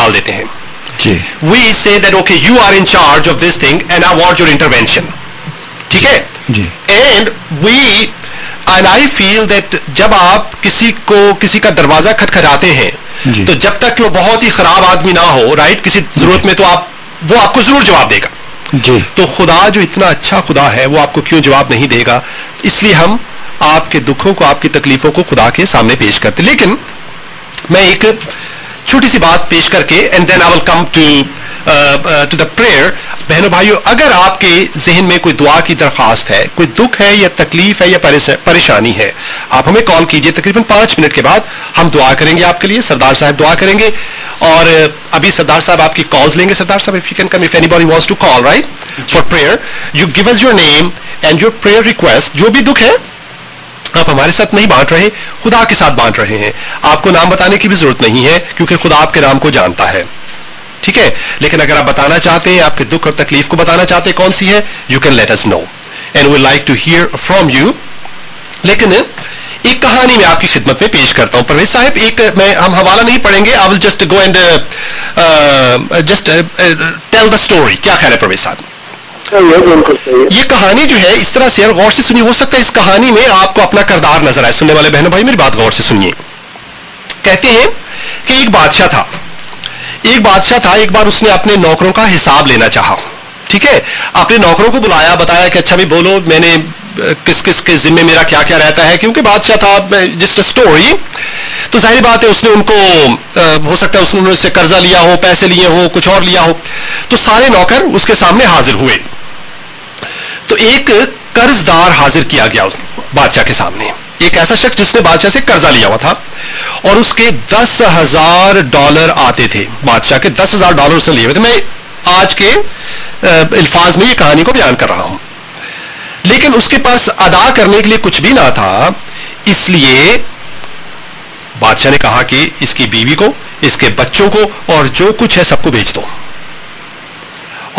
डाल देते हैं। जी। We say that okay you are in charge of this thing and I want your intervention, ठीक है। जी। एंड आई फील दैट जब आप किसी का दरवाजा खटखटाते हैं तो जब तक वो बहुत ही खराब आदमी ना हो, राइट, किसी जरूरत में, तो वो आपको जरूर जवाब देगा। जी। तो खुदा जो इतना अच्छा खुदा है वो आपको क्यों जवाब नहीं देगा? इसलिए हम आपके दुखों को, आपकी तकलीफों को खुदा के सामने पेश करते। लेकिन मैं एक छोटी सी बात पेश करके and then I will come to the prayer. बहनों भाइयों, अगर आपके जहन में कोई दुआ की दरख्वास्त है, कोई दुख है या तकलीफ है या परेशानी है, आप हमें कॉल कीजिए। तकरीबन 5 मिनट के बाद हम दुआ करेंगे आपके लिए, सरदार साहब दुआ करेंगे। और अभी सरदार साहब आपकी कॉल्स लेंगे। सरदार साहब, if you can come, if anybody wants to call right for prayer, you give us your name and your prayer request. जो भी दुख है आप हमारे साथ नहीं बांट रहे, खुदा के साथ बांट रहे हैं। आपको नाम बताने की भी जरूरत नहीं है क्योंकि खुदा आपके नाम को जानता है, ठीक है। लेकिन अगर आप बताना चाहते हैं, आपके दुख और तकलीफ को बताना चाहते हैं कौन सी है, you can let us know and we like to hear from you. लेकिन एक कहानी मैं आपकी खिदमत में पेश करता हूं परवेज साहब। हम हवाला नहीं पढ़ेंगे, I will just go and just tell the story. क्या ख्याल है परवेज साहब? ये कहानी जो है इस तरह से, गौर से सुनिए, हो सकता है इस कहानी में आपको अपना किरदार नजर आए। सुनने वाले बहनों भाई मेरी बात गौर से सुनिए। कहते हैं कि एक बादशाह था। एक बार उसने अपने नौकरों का हिसाब लेना चाहा, ठीक है। अपने नौकरों को बुलाया, बताया कि अच्छा भी बोलो, मैंने किस किस के जिम्मे मेरा क्या क्या रहता है। क्योंकि बादशाह था, जस्ट स्टोरी, तो जाहिर बात है उसने उनको हो सकता है उसने उनसे कर्जा लिया हो, पैसे लिए हो, कुछ और लिया हो। तो सारे नौकर उसके सामने हाजिर हुए। तो एक कर्जदार हाजिर किया गया उस बादशाह के सामने, एक ऐसा शख्स जिसने बादशाह से कर्जा लिया हुआ था और उसके $10,000 आते थे। बादशाह के $10,000 उसने लिए हुए थे। मैं आज के अल्फाज में ये कहानी को बयान कर रहा हूं। लेकिन उसके पास अदा करने के लिए कुछ भी ना था, इसलिए बादशाह ने कहा कि इसकी बीवी को, इसके बच्चों को और जो कुछ है सबको बेच दो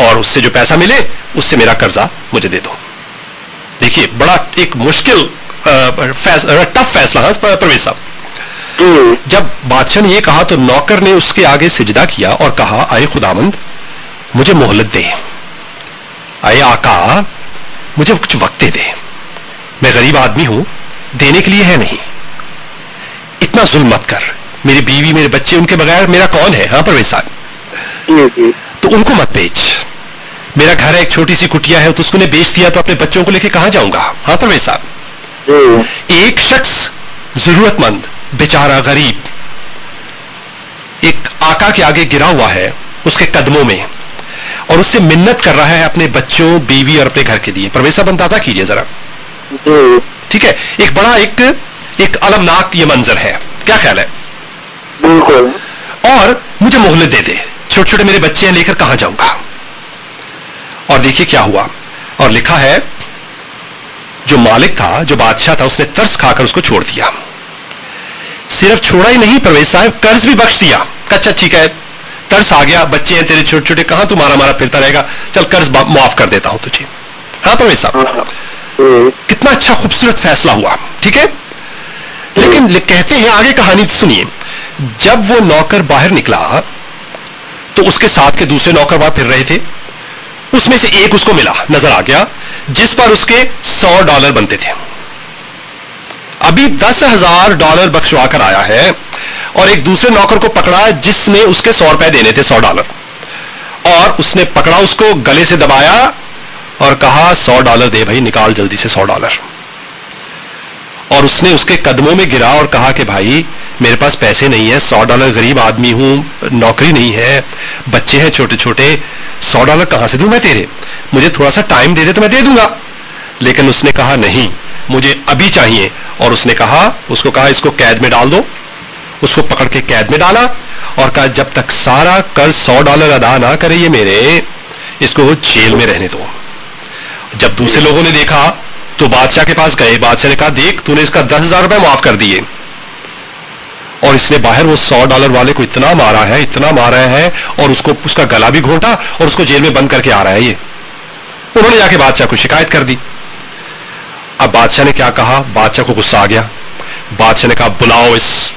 और उससे जो पैसा मिले उससे मेरा कर्जा मुझे दे दो। देखिए, बड़ा एक मुश्किल टफ फैसला है परवेज साहब। जब बादशाह ने यह कहा तो नौकर ने उसके आगे सिजदा किया और कहा, आए खुदावंद मुझे मोहलत दे, आए आका मुझे कुछ वक्त दे, मैं गरीब आदमी हूं, देने के लिए है नहीं, इतना जुल्म मत कर, मेरी बीवी मेरे बच्चे, उनके बगैर मेरा कौन है? हाँ परवेज साहब, तो उनको मत बेच। मेरा घर है, एक छोटी सी कुटिया है, तो उसको ने बेच दिया तो अपने बच्चों को लेके कहां जाऊंगा? हाँ परवेज साहब, एक शख्स जरूरतमंद, बेचारा गरीब, एक आका के आगे गिरा हुआ है उसके कदमों में और उससे मिन्नत कर रहा है अपने बच्चों, बीवी और अपने घर के लिए। परवेज साहब अंदाजा कीजिए जरा, ठीक है। एक बड़ा एक अलमनाक ये मंजर है, क्या ख्याल है? बिल्कुल। और मुझे मोहलत दे दे, छोटे छोटे मेरे बच्चे हैं, लेकर कहां जाऊंगा? और देखिए क्या हुआ, और लिखा है जो मालिक था, जो बादशाह था, उसने तरस खाकर उसको छोड़ दिया। सिर्फ छोड़ा ही नहीं परवेज साहब, कर्ज भी बख्श दिया। अच्छा ठीक है, कर्ज आ गया, बच्चे हैं तेरे छोटे छोटे, कहां तू मारा मारा फिरता रहेगा, चल कर्ज माफ कर देता हूं तुझे। हाँ परवेज साहब, कितना अच्छा खूबसूरत फैसला हुआ, ठीक है। लेकिन कहते हैं, आगे कहानी सुनिए, जब वो नौकर बाहर निकला तो उसके साथ के दूसरे नौकर वहां फिर रहे थे। उसमें से एक उसको मिला, नजर आ गया, जिस पर उसके $100 बनते थे। अभी $10,000 बख्शवा कर आया है और एक दूसरे नौकर को पकड़ा जिसने उसके $100 देने थे, $100, और उसने पकड़ा उसको, गले से दबाया और कहा $100 दे भाई, निकाल जल्दी से $100। और उसने उसके कदमों में गिरा और कहा कि भाई मेरे पास पैसे नहीं है, $100, गरीब आदमी हूं, नौकरी नहीं है, बच्चे हैं छोटे छोटे, $100 कहां से दूं मैं तेरे, मुझे थोड़ा सा टाइम दे दे तो मैं दे दूंगा। लेकिन उसने कहा नहीं, मुझे अभी चाहिए। और उसने कहा, उसको कहा इसको कैद में डाल दो। उसको पकड़ के कैद में डाला और कहा जब तक सारा कर्ज $100 अदा ना करे ये मेरे, इसको जेल में रहने दो। जब दूसरे लोगों ने देखा तो बादशाह के पास गए। बादशाह ने कहा देख, तूने इसका $10,000 माफ कर दिए और इसने बाहर वो $100 वाले को इतना मारा है और उसको उसका गला भी घोंटा और उसको जेल में बंद करके आ रहा है ये। उन्होंने जाके बादशाह को शिकायत कर दी। अब बादशाह ने क्या कहा, बादशाह को गुस्सा आ गया। बादशाह ने कहा बुलाओ इस